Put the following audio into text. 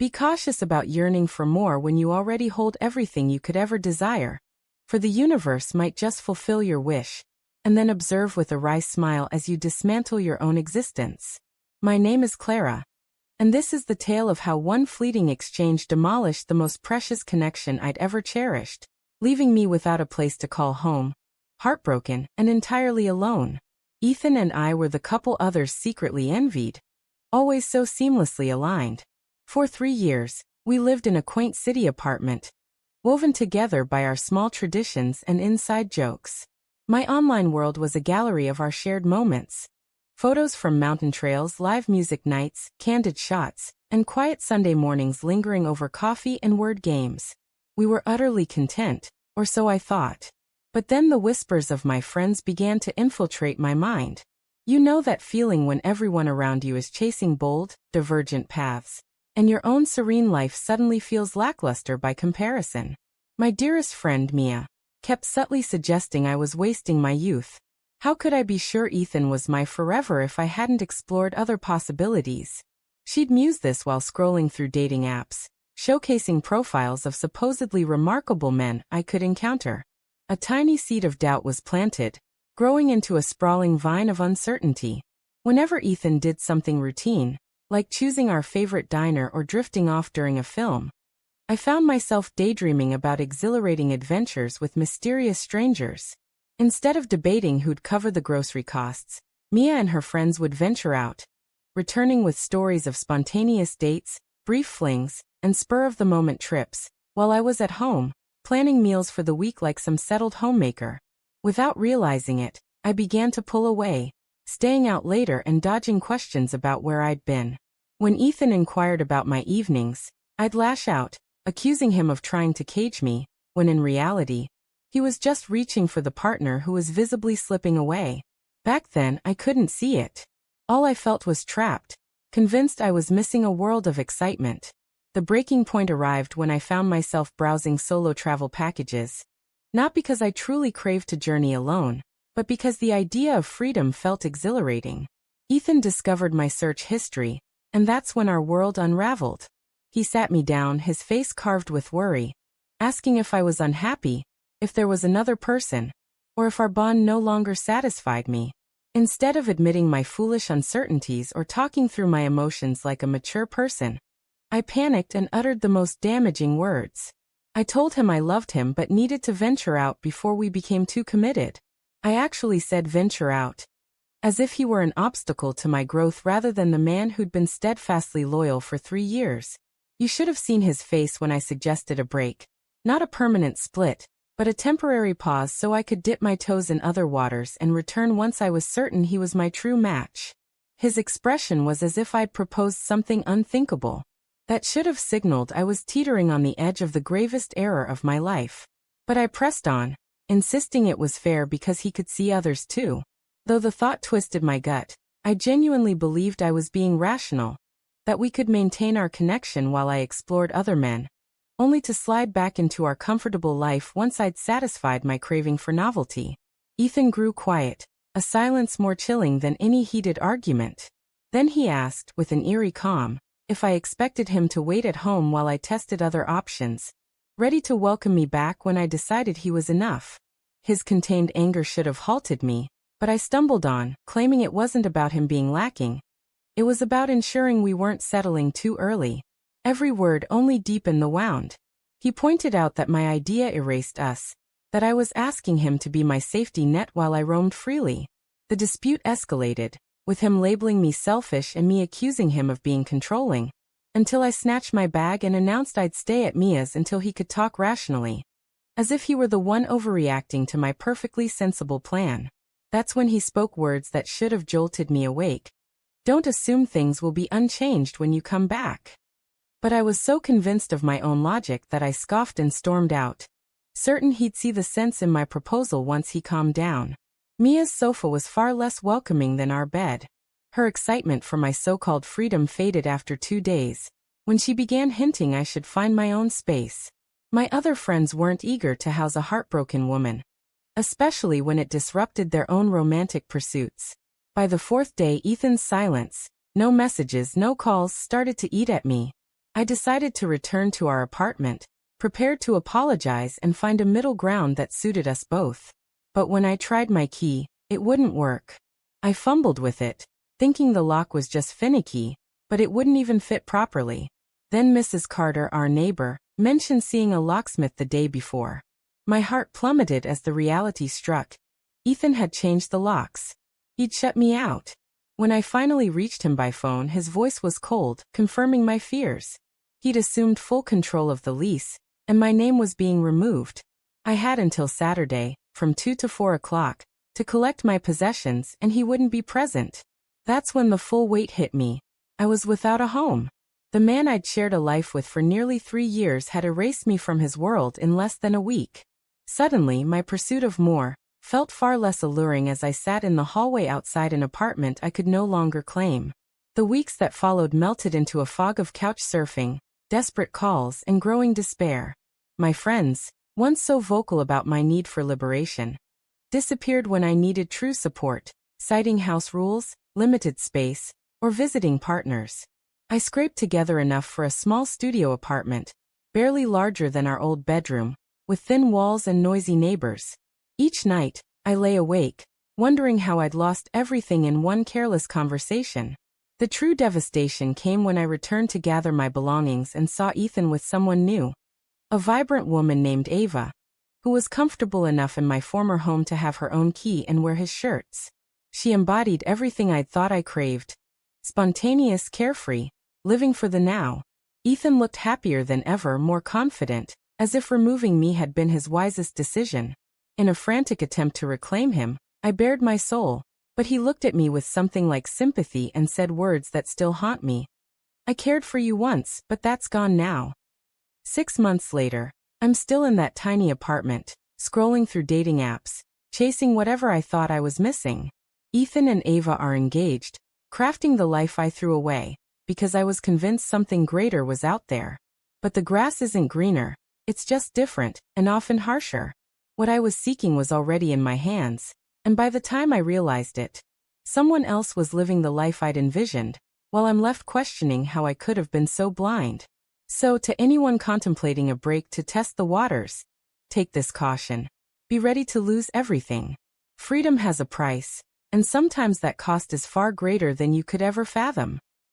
Be cautious about yearning for more when you already hold everything you could ever desire. For the universe might just fulfill your wish, and then observe with a wry smile as you dismantle your own existence. My name is Clara, and this is the tale of how one fleeting exchange demolished the most precious connection I'd ever cherished, leaving me without a place to call home, heartbroken and entirely alone. Ethan and I were the couple others secretly envied, always so seamlessly aligned. For 3 years, we lived in a quaint city apartment, woven together by our small traditions and inside jokes. My online world was a gallery of our shared moments. Photos from mountain trails, live music nights, candid shots, and quiet Sunday mornings lingering over coffee and word games. We were utterly content, or so I thought. But then the whispers of my friends began to infiltrate my mind. You know that feeling when everyone around you is chasing bold, divergent paths, and your own serene life suddenly feels lackluster by comparison. My dearest friend Mia kept subtly suggesting I was wasting my youth. How could I be sure Ethan was my forever if I hadn't explored other possibilities? She'd muse this while scrolling through dating apps, showcasing profiles of supposedly remarkable men I could encounter. A tiny seed of doubt was planted, growing into a sprawling vine of uncertainty. Whenever Ethan did something routine, like choosing our favorite diner or drifting off during a film, I found myself daydreaming about exhilarating adventures with mysterious strangers. Instead of debating who'd cover the grocery costs, Mia and her friends would venture out, returning with stories of spontaneous dates, brief flings, and spur-of-the-moment trips, while I was at home, planning meals for the week like some settled homemaker. Without realizing it, I began to pull away, staying out later and dodging questions about where I'd been. When Ethan inquired about my evenings, I'd lash out, accusing him of trying to cage me, when in reality, he was just reaching for the partner who was visibly slipping away. Back then, I couldn't see it. All I felt was trapped, convinced I was missing a world of excitement. The breaking point arrived when I found myself browsing solo travel packages. Not because I truly craved to journey alone, but because the idea of freedom felt exhilarating. Ethan discovered my search history, and that's when our world unraveled. He sat me down, his face carved with worry, asking if I was unhappy, if there was another person, or if our bond no longer satisfied me. Instead of admitting my foolish uncertainties or talking through my emotions like a mature person, I panicked and uttered the most damaging words. I told him I loved him but needed to venture out before we became too committed. I actually said venture out, as if he were an obstacle to my growth rather than the man who'd been steadfastly loyal for 3 years. You should have seen his face when I suggested a break. Not a permanent split, but a temporary pause so I could dip my toes in other waters and return once I was certain he was my true match. His expression was as if I'd proposed something unthinkable. That should have signaled I was teetering on the edge of the gravest error of my life. But I pressed on, insisting it was fair because he could see others too. Though the thought twisted my gut, I genuinely believed I was being rational, that we could maintain our connection while I explored other men, only to slide back into our comfortable life once I'd satisfied my craving for novelty. Ethan grew quiet, a silence more chilling than any heated argument. Then he asked, with an eerie calm, if I expected him to wait at home while I tested other options, ready to welcome me back when I decided he was enough. His contained anger should have halted me, but I stumbled on, claiming it wasn't about him being lacking. It was about ensuring we weren't settling too early. Every word only deepened the wound. He pointed out that my idea erased us, that I was asking him to be my safety net while I roamed freely. The dispute escalated, with him labeling me selfish and me accusing him of being controlling, until I snatched my bag and announced I'd stay at Mia's until he could talk rationally. As if he were the one overreacting to my perfectly sensible plan. That's when he spoke words that should have jolted me awake. Don't assume things will be unchanged when you come back. But I was so convinced of my own logic that I scoffed and stormed out, certain he'd see the sense in my proposal once he calmed down. Mia's sofa was far less welcoming than our bed. Her excitement for my so-called freedom faded after 2 days, when she began hinting I should find my own space. My other friends weren't eager to house a heartbroken woman, especially when it disrupted their own romantic pursuits. By the 4th day, Ethan's silence, no messages, no calls, started to eat at me. I decided to return to our apartment, prepared to apologize and find a middle ground that suited us both. But when I tried my key, it wouldn't work. I fumbled with it, thinking the lock was just finicky, but it wouldn't even fit properly. Then Mrs. Carter, our neighbor, mentioned seeing a locksmith the day before. My heart plummeted as the reality struck. Ethan had changed the locks. He'd shut me out. When I finally reached him by phone, his voice was cold, confirming my fears. He'd assumed full control of the lease, and my name was being removed. I had until Saturday, from 2 to 4 o'clock, to collect my possessions, and he wouldn't be present. That's when the full weight hit me. I was without a home. The man I'd shared a life with for nearly 3 years had erased me from his world in less than a week. Suddenly, my pursuit of more felt far less alluring as I sat in the hallway outside an apartment I could no longer claim. The weeks that followed melted into a fog of couch surfing, desperate calls, and growing despair. My friends, once so vocal about my need for liberation, disappeared when I needed true support, citing house rules, limited space, or visiting partners. I scraped together enough for a small studio apartment, barely larger than our old bedroom, with thin walls and noisy neighbors. Each night, I lay awake, wondering how I'd lost everything in one careless conversation. The true devastation came when I returned to gather my belongings and saw Ethan with someone new. A vibrant woman named Ava, who was comfortable enough in my former home to have her own key and wear his shirts. She embodied everything I'd thought I craved. Spontaneous, carefree, living for the now. Ethan looked happier than ever, more confident, as if removing me had been his wisest decision. In a frantic attempt to reclaim him, I bared my soul, but he looked at me with something like sympathy and said words that still haunt me. I cared for you once, but that's gone now. 6 months later, I'm still in that tiny apartment, scrolling through dating apps, chasing whatever I thought I was missing. Ethan and Ava are engaged, crafting the life I threw away, because I was convinced something greater was out there. But the grass isn't greener, it's just different, and often harsher. What I was seeking was already in my hands, and by the time I realized it, someone else was living the life I'd envisioned, while I'm left questioning how I could have been so blind. So, to anyone contemplating a break to test the waters, take this caution. Be ready to lose everything. Freedom has a price, and sometimes that cost is far greater than you could ever fathom.